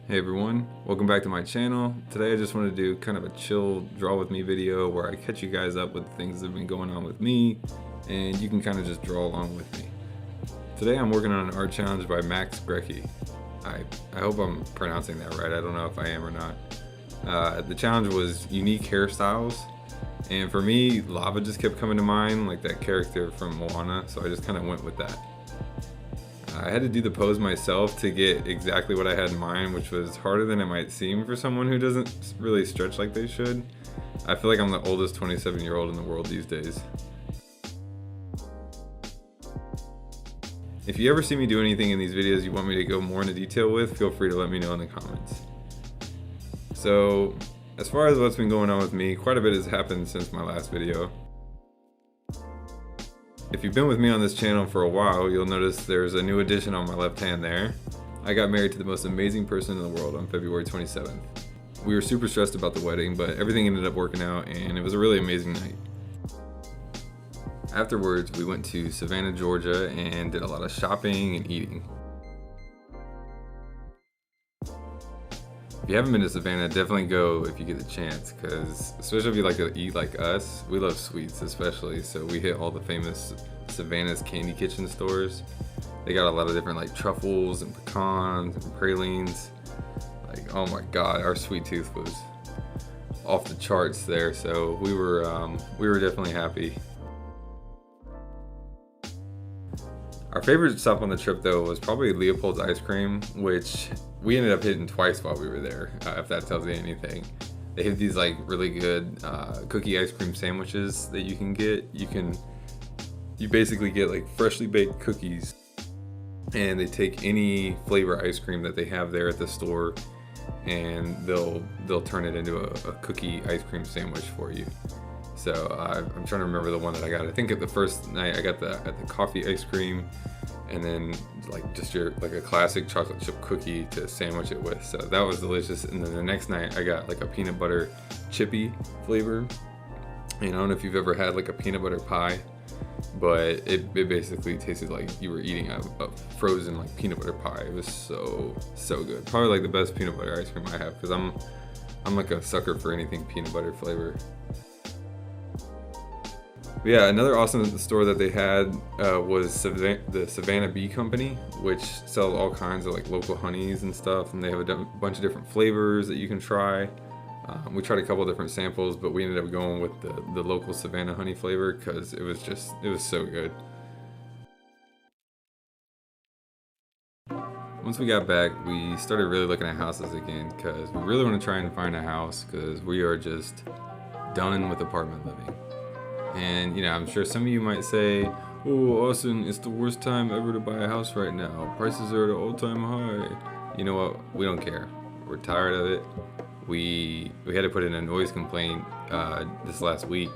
Hey everyone, welcome back to my channel. Today I just want to do kind of a chill draw with me video where I catch you guys up with the things that have been going on with me and you can kind of just draw along with me. Today I'm working on an art challenge by Grecke. I hope I'm pronouncing that right. I don't know if I am or not. The challenge was unique hairstyles, and for me lava just kept coming to mind, like that character from Moana, so I just kind of went with that. I had to do the pose myself to get exactly what I had in mind, which was harder than it might seem for someone who doesn't really stretch like they should. I feel like I'm the oldest 27-year-old in the world these days. If you ever see me do anything in these videos you want me to go more into detail with, feel free to let me know in the comments. So, as far as what's been going on with me, quite a bit has happened since my last video. If you've been with me on this channel for a while, you'll notice there's a new addition on my left hand there. I got married to the most amazing person in the world on February 27th. We were super stressed about the wedding, but everything ended up working out and it was a really amazing night. Afterwards, we went to Savannah, Georgia and did a lot of shopping and eating. If you haven't been to Savannah, definitely go if you get the chance, because especially if you like to eat like us, we love sweets especially, so we hit all the famous Savannah's candy kitchen stores. They got a lot of different like truffles and pecans and pralines. Like, oh my god, our sweet tooth was off the charts there, so we were definitely happy. Our favorite stop on the trip though was probably Leopold's Ice Cream, which we ended up hitting twice while we were there, if that tells you anything. They have these like really good cookie ice cream sandwiches that you can get. You basically get like freshly baked cookies, and they take any flavor ice cream that they have there at the store and they'll turn it into a cookie ice cream sandwich for you. So I'm trying to remember the one that I got. I think at the first night I got the coffee ice cream, and then like just like a classic chocolate chip cookie to sandwich it with. So that was delicious. And then the next night I got like a peanut butter chippy flavor. And I don't know if you've ever had like a peanut butter pie, but it basically tasted like you were eating a frozen like peanut butter pie. It was so good. Probably like the best peanut butter ice cream I have, because I'm like a sucker for anything peanut butter flavor. But yeah, another awesome store that they had was the Savannah Bee Company, which sells all kinds of like local honeys and stuff, and they have a bunch of different flavors that you can try. We tried a couple of different samples, but we ended up going with the local Savannah honey flavor because it was so good. Once we got back, we started really looking at houses again because we really want to try and find a house, because we are just done with apartment living. And you know, I'm sure some of you might say, "Oh, Austin, it's the worst time ever to buy a house right now. Prices are at an all-time high." You know what? We don't care. We're tired of it. We had to put in a noise complaint this last week.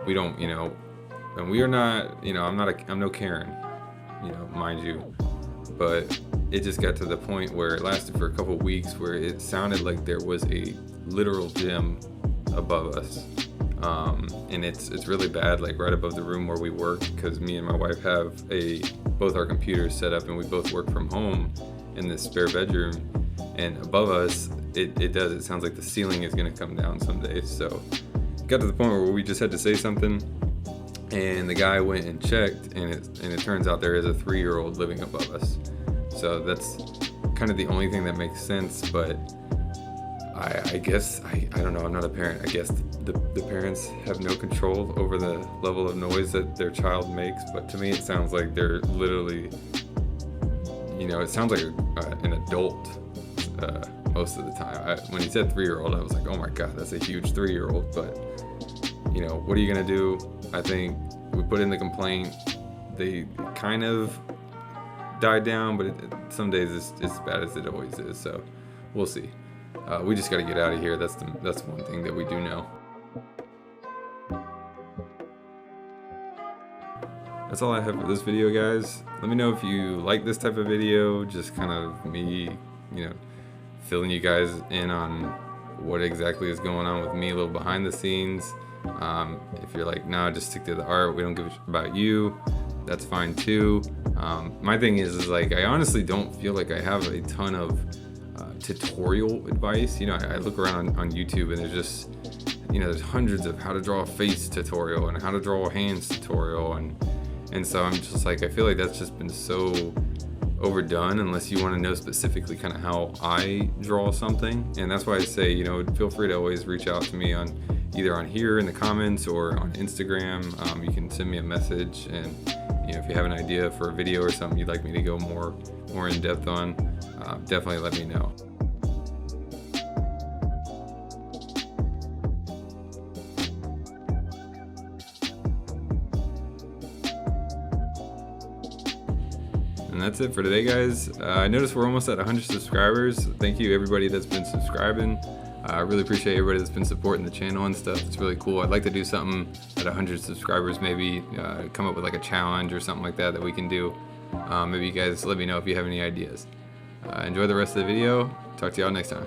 We don't, and we are not, I'm no Karen, mind you. But it just got to the point where it lasted for a couple of weeks, where it sounded like there was a literal gym above us. And it's really bad, like right above the room where we work, because me and my wife have both our computers set up and we both work from home in this spare bedroom, and above us it sounds like the ceiling is going to come down someday. So it got to the point where we just had to say something, and the guy went and checked, and it turns out there is a 3-year-old living above us. So that's kind of the only thing that makes sense. But I guess I don't know, I'm not a parent. I guess the parents have no control over the level of noise that their child makes, but to me it sounds like they're literally, it sounds like an adult most of the time. When he said 3-year-old, I was like, oh my god, that's a huge 3-year-old. But what are you gonna do? I think we put in the complaint. They kind of died down, but some days it's as bad as it always is, so we'll see. We just got to get out of here. That's one thing that we do know. That's all I have for this video, guys. Let me know if you like this type of video, just kind of me, filling you guys in on what exactly is going on with me, a little behind the scenes. If you're like, nah, just stick to the art, we don't give a shit about you, that's fine too. My thing is like, I honestly don't feel like I have a ton of tutorial advice. You know, I look around on YouTube, and there's just, you know, there's hundreds of how to draw a face tutorial and how to draw a hands tutorial, and so I'm just like, I feel like that's just been so overdone unless you want to know specifically kind of how I draw something. And that's why I say, you know, feel free to always reach out to me on either on here in the comments or on Instagram. You can send me a message, and you know, if you have an idea for a video or something you'd like me to go more in depth on, definitely let me know. And that's it for today, guys. I noticed we're almost at 100 subscribers. Thank you everybody that's been subscribing. I really appreciate everybody that's been supporting the channel and stuff. It's really cool. I'd like to do something at 100 subscribers, maybe come up with like a challenge or something like that we can do. Maybe you guys let me know if you have any ideas. Enjoy the rest of the video. Talk to y'all next time.